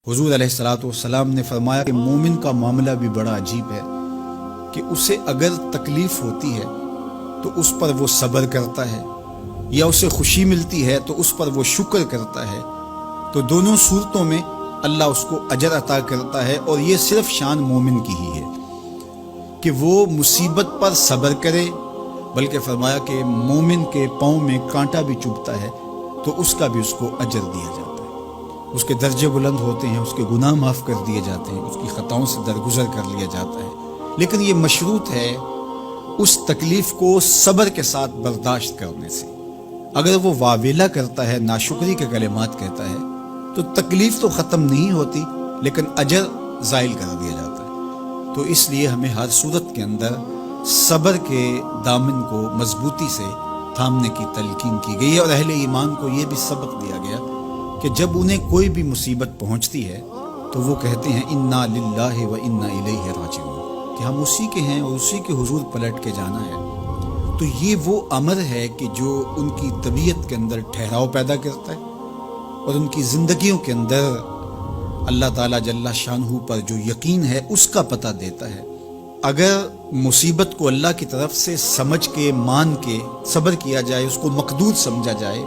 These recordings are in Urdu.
حضور علیہ الصلوۃ والسلام نے فرمایا کہ مومن کا معاملہ بھی بڑا عجیب ہے کہ اسے اگر تکلیف ہوتی ہے تو اس پر وہ صبر کرتا ہے، یا اسے خوشی ملتی ہے تو اس پر وہ شکر کرتا ہے، تو دونوں صورتوں میں اللہ اس کو اجر عطا کرتا ہے۔ اور یہ صرف شان مومن کی ہی ہے کہ وہ مصیبت پر صبر کرے، بلکہ فرمایا کہ مومن کے پاؤں میں کانٹا بھی چبھتا ہے تو اس کا بھی اس کو اجر دیا جاتا ہے، اس کے درجے بلند ہوتے ہیں، اس کے گناہ معاف کر دیے جاتے ہیں، اس کی خطاؤں سے درگزر کر لیا جاتا ہے۔ لیکن یہ مشروط ہے اس تکلیف کو صبر کے ساتھ برداشت کرنے سے۔ اگر وہ واویلا کرتا ہے، ناشکری کے کلمات کہتا ہے، تو تکلیف تو ختم نہیں ہوتی لیکن اجر زائل کر دیا جاتا ہے۔ تو اس لیے ہمیں ہر صورت کے اندر صبر کے دامن کو مضبوطی سے تھامنے کی تلقین کی گئی ہے، اور اہل ایمان کو یہ بھی سبق دیا گیا کہ جب انہیں کوئی بھی مصیبت پہنچتی ہے تو وہ کہتے ہیں انا للہ و انا الیہ راجعون، کہ ہم اسی کے ہیں اور اسی کے حضور پلٹ کے جانا ہے۔ تو یہ وہ امر ہے کہ جو ان کی طبیعت کے اندر ٹھہراؤ پیدا کرتا ہے اور ان کی زندگیوں کے اندر اللہ تعالیٰ جل شانہ پر جو یقین ہے اس کا پتہ دیتا ہے۔ اگر مصیبت کو اللہ کی طرف سے سمجھ کے، مان کے صبر کیا جائے، اس کو مقدور سمجھا جائے،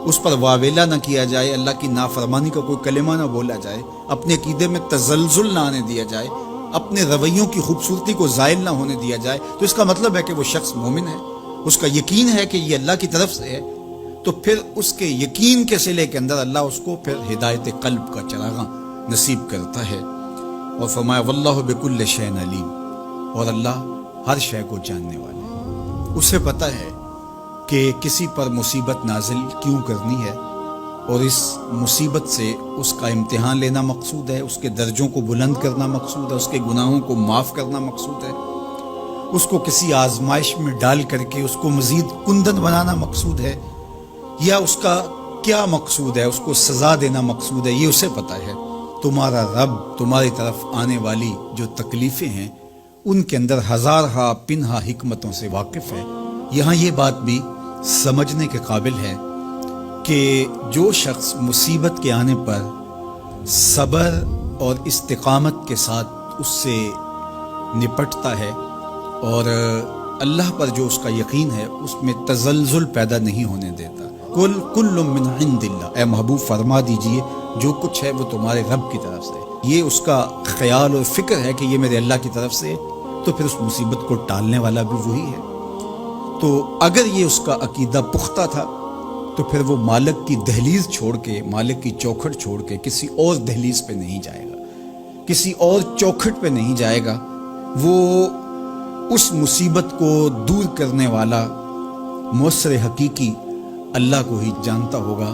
اس پر واویلا نہ کیا جائے، اللہ کی نافرمانی کا کوئی کلمہ نہ بولا جائے، اپنے عقیدے میں تزلزل نہ آنے دیا جائے، اپنے رویوں کی خوبصورتی کو زائل نہ ہونے دیا جائے، تو اس کا مطلب ہے کہ وہ شخص مومن ہے، اس کا یقین ہے کہ یہ اللہ کی طرف سے ہے۔ تو پھر اس کے یقین کے صلے کے اندر اللہ اس کو پھر ہدایت قلب کا چراغاں نصیب کرتا ہے۔ اور فرمایا واللہ بکل شیء علیم، اور اللہ ہر شے کو جاننے والا ہے، اسے پتہ ہے کہ کسی پر مصیبت نازل کیوں کرنی ہے، اور اس مصیبت سے اس کا امتحان لینا مقصود ہے، اس کے درجوں کو بلند کرنا مقصود ہے، اس کے گناہوں کو معاف کرنا مقصود ہے، اس کو کسی آزمائش میں ڈال کر کے اس کو مزید کندن بنانا مقصود ہے، یا اس کا کیا مقصود ہے، اس کو سزا دینا مقصود ہے، یہ اسے پتہ ہے۔ تمہارا رب تمہاری طرف آنے والی جو تکلیفیں ہیں ان کے اندر ہزارہا پنہا حکمتوں سے واقف ہے۔ یہاں یہ بات بھی سمجھنے کے قابل ہے کہ جو شخص مصیبت کے آنے پر صبر اور استقامت کے ساتھ اس سے نپٹتا ہے اور اللہ پر جو اس کا یقین ہے اس میں تزلزل پیدا نہیں ہونے دیتا، کل من عند اللہ، اے محبوب فرما دیجئے جو کچھ ہے وہ تمہارے رب کی طرف سے، یہ اس کا خیال اور فکر ہے کہ یہ میرے اللہ کی طرف سے، تو پھر اس مصیبت کو ٹالنے والا بھی وہی ہے۔ تو اگر یہ اس کا عقیدہ پختہ تھا تو پھر وہ مالک کی دہلیز چھوڑ کے، مالک کی چوکھٹ چھوڑ کے کسی اور دہلیز پہ نہیں جائے گا، کسی اور چوکھٹ پہ نہیں جائے گا۔ وہ اس مصیبت کو دور کرنے والا مؤثر حقیقی اللہ کو ہی جانتا ہوگا،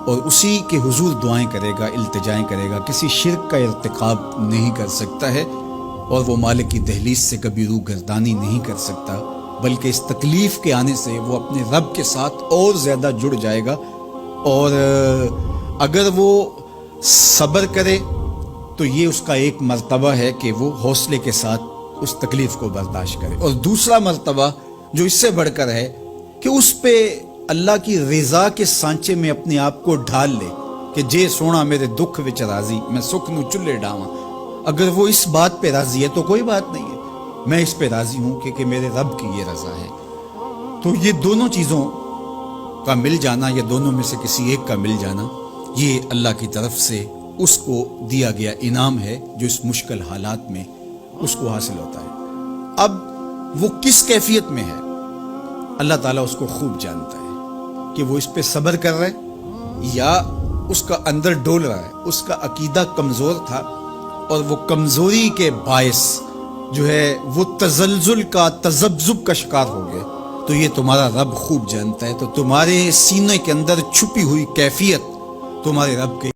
اور اسی کے حضور دعائیں کرے گا، التجائیں کرے گا، کسی شرک کا ارتکاب نہیں کر سکتا ہے، اور وہ مالک کی دہلیز سے کبھی روح گردانی نہیں کر سکتا، بلکہ اس تکلیف کے آنے سے وہ اپنے رب کے ساتھ اور زیادہ جڑ جائے گا۔ اور اگر وہ صبر کرے تو یہ اس کا ایک مرتبہ ہے کہ وہ حوصلے کے ساتھ اس تکلیف کو برداشت کرے، اور دوسرا مرتبہ جو اس سے بڑھ کر ہے کہ اس پہ اللہ کی رضا کے سانچے میں اپنے آپ کو ڈھال لے کہ جے سونا میرے دکھ وچ راضی، میں سکھ نو چلے ڈاواں۔ اگر وہ اس بات پہ راضی ہے تو کوئی بات نہیں ہے، میں اس پہ راضی ہوں کہ میرے رب کی یہ رضا ہے۔ تو یہ دونوں چیزوں کا مل جانا، یا دونوں میں سے کسی ایک کا مل جانا، یہ اللہ کی طرف سے اس کو دیا گیا انعام ہے جو اس مشکل حالات میں اس کو حاصل ہوتا ہے۔ اب وہ کس کیفیت میں ہے اللہ تعالیٰ اس کو خوب جانتا ہے، کہ وہ اس پہ صبر کر رہا ہے یا اس کا اندر ڈول رہا ہے، اس کا عقیدہ کمزور تھا اور وہ کمزوری کے باعث جو ہے وہ تزلزل کا، تذبذب کا شکار ہو گئے، تو یہ تمہارا رب خوب جانتا ہے۔ تو تمہارے سینے کے اندر چھپی ہوئی کیفیت تمہارے رب کے